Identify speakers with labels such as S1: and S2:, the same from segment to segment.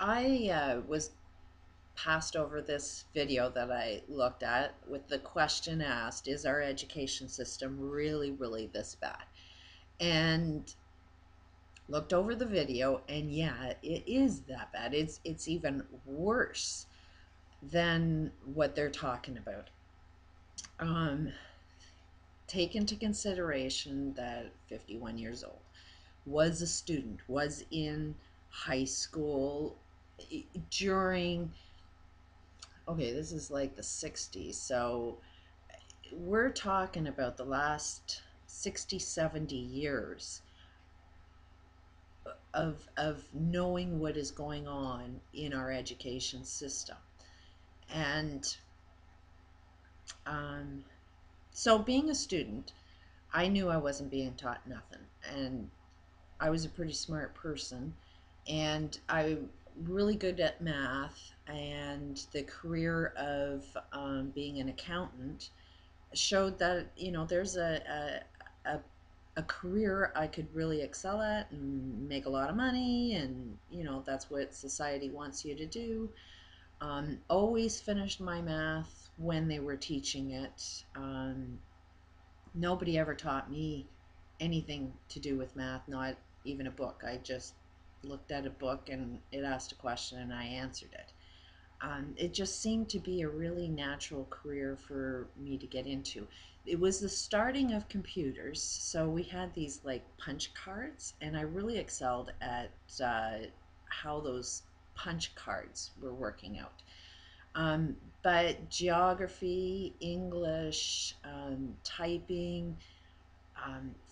S1: I was passed over this video that I looked at with the question asked, is our education system really, really this bad? And looked over the video, and yeah, it is that bad. It's even worse than what they're talking about. Um, take into consideration that 51 years old, was a student, was in high school during, okay, this is like the 60s. So we're talking about the last 60, 70 years of knowing what is going on in our education system. And um, so being a student, I knew I wasn't being taught nothing. And I was a pretty smart person. And I'm really good at math. And the career of being an accountant showed that there's a a career I could really excel at and make a lot of money, and that's what society wants you to do. Always finished my math when they were teaching it. Nobody ever taught me anything to do with math, not even a book. I just looked at a book and it asked a question and I answered it. It just seemed to be a really natural career for me to get into. It was the starting of computers, so we had these like punch cards, and I really excelled at how those punch cards were working out. But geography, English, typing,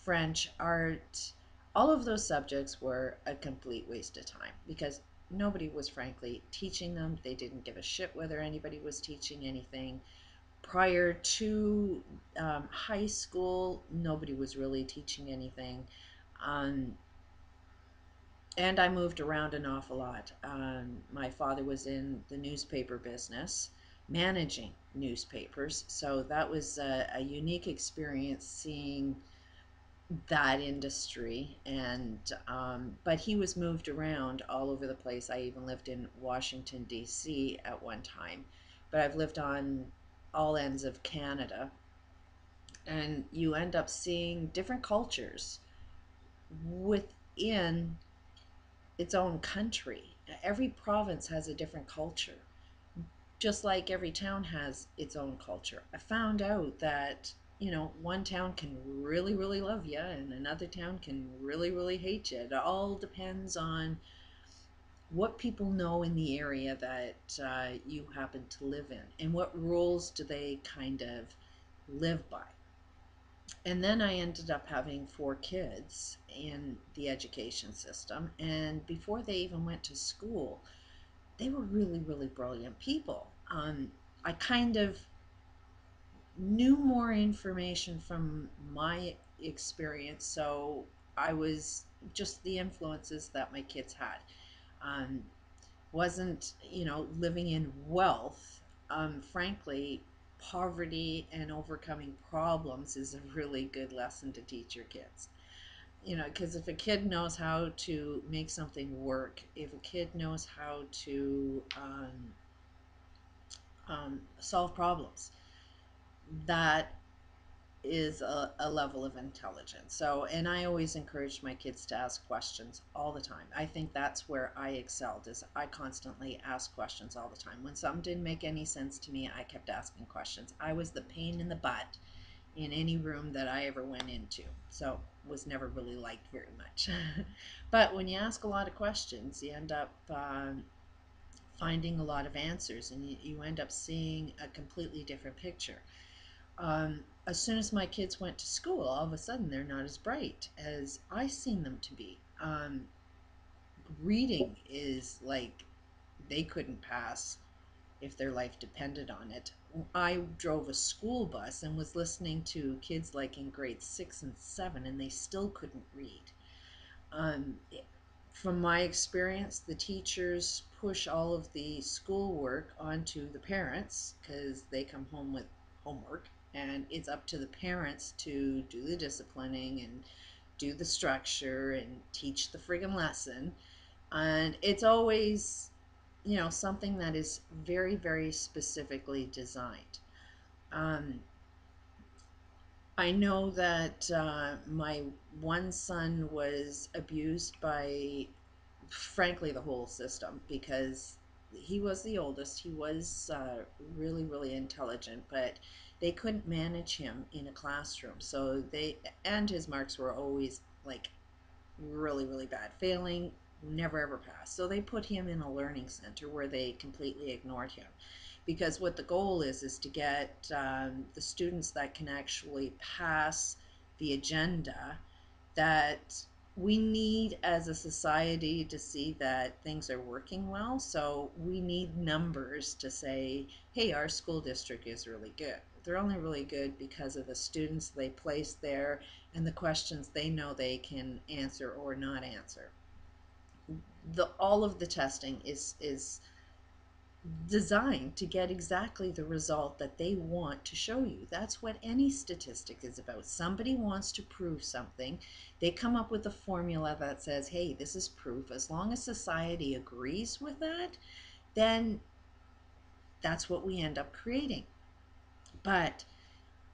S1: French, art, all of those subjects were a complete waste of time because nobody was frankly teaching them. They didn't give a shit whether anybody was teaching anything. Prior to high school, nobody was really teaching anything. Um, and I moved around an awful lot. My father was in the newspaper business, managing newspapers, so that was a unique experience seeing that industry. And but he was moved around all over the place. I even lived in Washington, D.C. at one time, but I've lived on all ends of Canada, and you end up seeing different cultures within its own country. Every province has a different culture, just like every town has its own culture. I found out that, one town can really, really love you and another town can really, really hate you. It all depends on what people know in the area that you happen to live in and what rules do they kind of live by. And then I ended up having four kids in the education system. And before they even went to school, they were really, really brilliant people. I kind of knew more information from my experience, so I was just the influences that my kids had. Um, wasn't, living in wealth. Frankly, poverty and overcoming problems is a really good lesson to teach your kids. Because if a kid knows how to make something work, if a kid knows how to solve problems, that is a level of intelligence. So, and I always encourage my kids to ask questions all the time. I think that's where I excelled, is I constantly asked questions all the time. When something didn't make any sense to me, I kept asking questions. I was the pain in the butt in any room that I ever went into. So was never really liked very much. But when you ask a lot of questions, you end up finding a lot of answers, and you end up seeing a completely different picture. As soon as my kids went to school, all of a sudden they're not as bright as I seen them to be. Reading is like they couldn't pass if their life depended on it. I drove a school bus and was listening to kids like in grade 6 and 7, and they still couldn't read. Um, from my experience, the teachers push all of the schoolwork onto the parents because they come home with homework, and it's up to the parents to do the disciplining and do the structure and teach the friggin' lesson. And it's always something that is very, very specifically designed. Um, I know that my one son was abused by, frankly, the whole system because he was the oldest. He was really, really intelligent, but they couldn't manage him in a classroom. And his marks were always like really, really bad, failing, never ever passed. So they put him in a learning center where they completely ignored him. Because what the goal is to get the students that can actually pass the agenda that we need as a society to see that things are working well. So we need numbers to say, hey, our school district is really good. They're only really good because of the students they place there and the questions they know they can answer or not answer. All of the testing is designed to get exactly the result that they want to show you. That's what any statistic is about. Somebody wants to prove something. They come up with a formula that says, hey, this is proof. As long as society agrees with that, then that's what we end up creating. But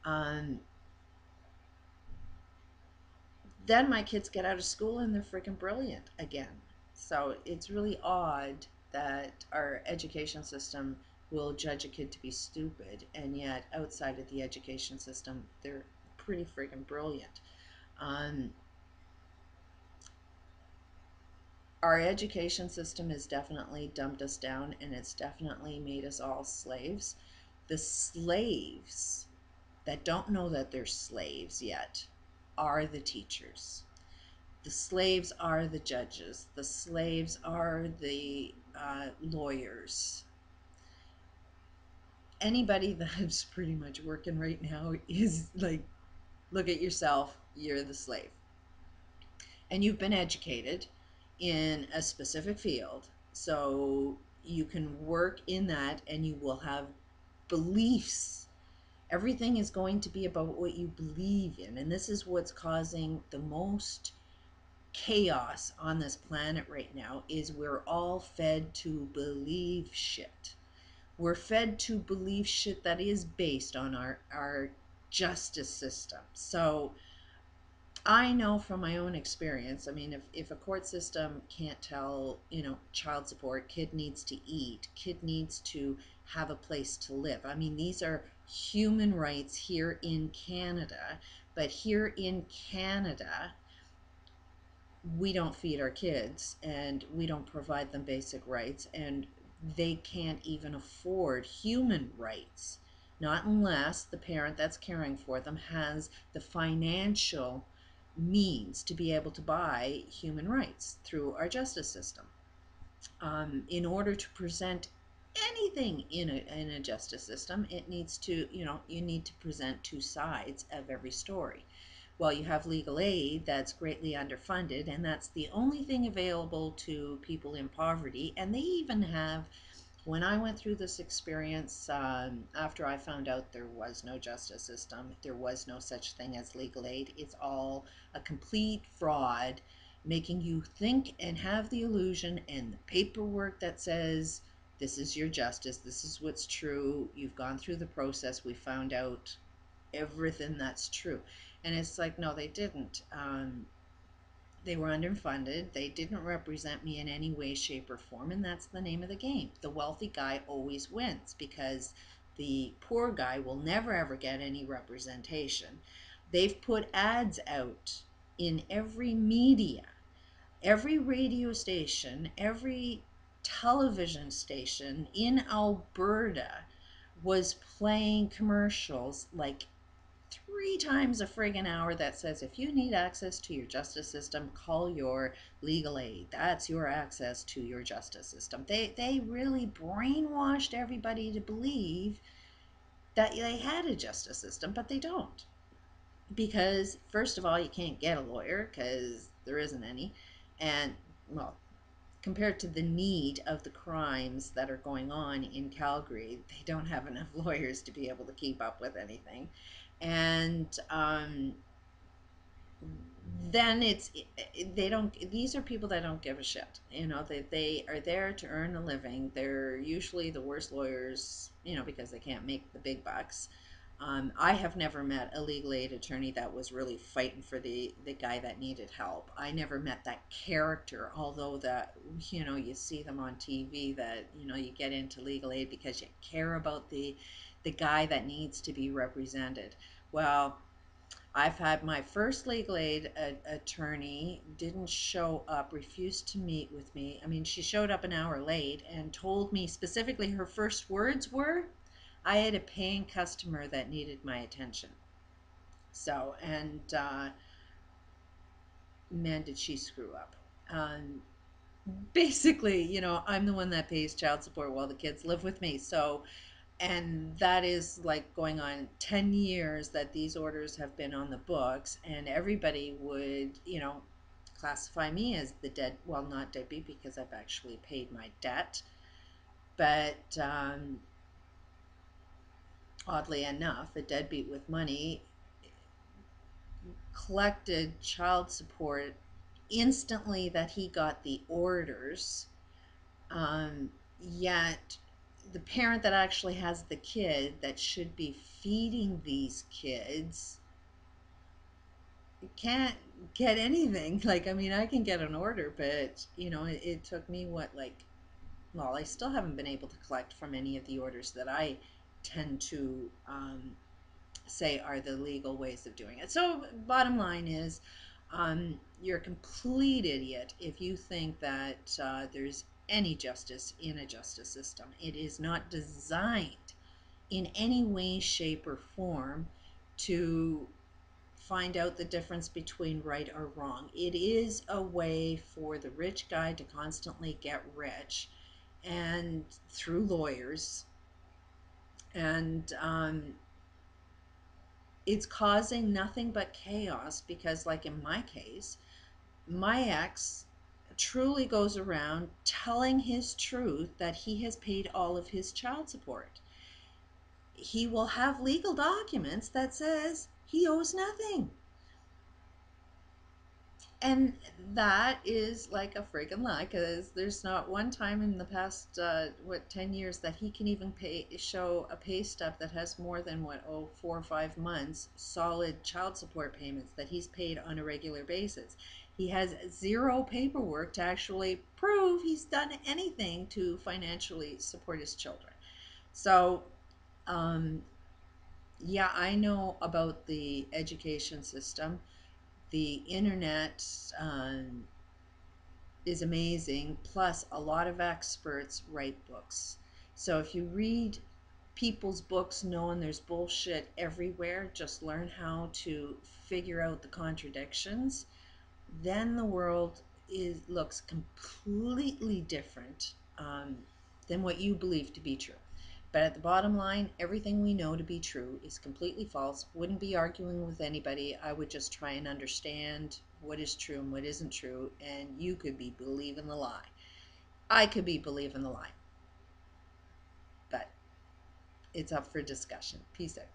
S1: um, then my kids get out of school and they're freaking brilliant again. So it's really odd that our education system will judge a kid to be stupid, and yet outside of the education system, they're pretty freaking brilliant. Um, our education system has definitely dumbed us down, and it's definitely made us all slaves. The slaves that don't know that they're slaves yet are the teachers. The slaves are the judges. The slaves are the lawyers. Anybody that's pretty much working right now is like, look at yourself, you're the slave. And you've been educated in a specific field, so you can work in that and you will have beliefs. Everything is going to be about what you believe in. And this is what's causing the most chaos on this planet right now is we're all fed to believe shit. We're fed to believe shit that is based on our justice system. So I know from my own experience, I mean, if a court system can't tell, child support, kid needs to eat, kid needs to have a place to live. I mean, these are human rights here in Canada, but here in Canada, we don't feed our kids and we don't provide them basic rights, and they can't even afford human rights, not unless the parent that's caring for them has the financial means to be able to buy human rights through our justice system. In order to present anything in a justice system, it needs to, you need to present two sides of every story. Well, you have legal aid that's greatly underfunded, and that's the only thing available to people in poverty. And they even have, when I went through this experience, after I found out there was no justice system, there was no such thing as legal aid, it's all a complete fraud, making you think and have the illusion and the paperwork that says, this is your justice, this is what's true, you've gone through the process, we found out everything that's true. And it's like, no, they didn't. They were underfunded. They didn't represent me in any way, shape, or form, and that's the name of the game. The wealthy guy always wins because the poor guy will never ever get any representation. They've put ads out in every media, every radio station, every television station in Alberta was playing commercials like 3 times a friggin' hour that says, if you need access to your justice system, call your legal aid. That's your access to your justice system. They really brainwashed everybody to believe that they had a justice system, but they don't. Because, first of all, you can't get a lawyer because there isn't any. And, well, compared to the need of the crimes that are going on in Calgary, they don't have enough lawyers to be able to keep up with anything. And then they don't, these are people that don't give a shit, you know, they are there to earn a living. They're usually the worst lawyers, you know, because they can't make the big bucks. I have never met a legal aid attorney that was really fighting for the guy that needed help. I never met that character, although that, you know, you see them on TV, that, you know, you get into legal aid because you care about the guy that needs to be represented. Well, I've had my first legal aid attorney didn't show up, refused to meet with me. I mean, she showed up an hour late and told me specifically her first words were, I had a paying customer that needed my attention. So, and man, did she screw up. Um, Basically, you know, I'm the one that pays child support while the kids live with me. So, and that is like going on 10 years that these orders have been on the books, and everybody would, you know, classify me as the dead, well, not deadbeat because I've actually paid my debt, but oddly enough, a deadbeat with money collected child support instantly that he got the orders. Yet the parent that actually has the kid that should be feeding these kids can't get anything. Like, I mean, I can get an order, but you know, it took me what, like, well, I still haven't been able to collect from any of the orders that I tend to say are the legal ways of doing it. So, bottom line is, you're a complete idiot if you think that there's any justice in a justice system. It is not designed in any way, shape, or form to find out the difference between right or wrong. It is a way for the rich guy to constantly get rich, and through lawyers, and it's causing nothing but chaos because, like in my case, my ex truly goes around telling his truth that he has paid all of his child support. He will have legal documents that says he owes nothing. And that is like a freaking lie, because there's not one time in the past, 10 years that he can even show a pay stub that has more than, 4 or 5 months solid child support payments that he's paid on a regular basis. He has zero paperwork to actually prove he's done anything to financially support his children. So, um, yeah, I know about the education system. The internet is amazing. Plus, a lot of experts write books. So if you read people's books knowing there's bullshit everywhere, just learn how to figure out the contradictions, then the world looks completely different than what you believe to be true. But at the bottom line, everything we know to be true is completely false. Wouldn't be arguing with anybody. I would just try and understand what is true and what isn't true, and you could be believing the lie. I could be believing the lie. But it's up for discussion. Peace out.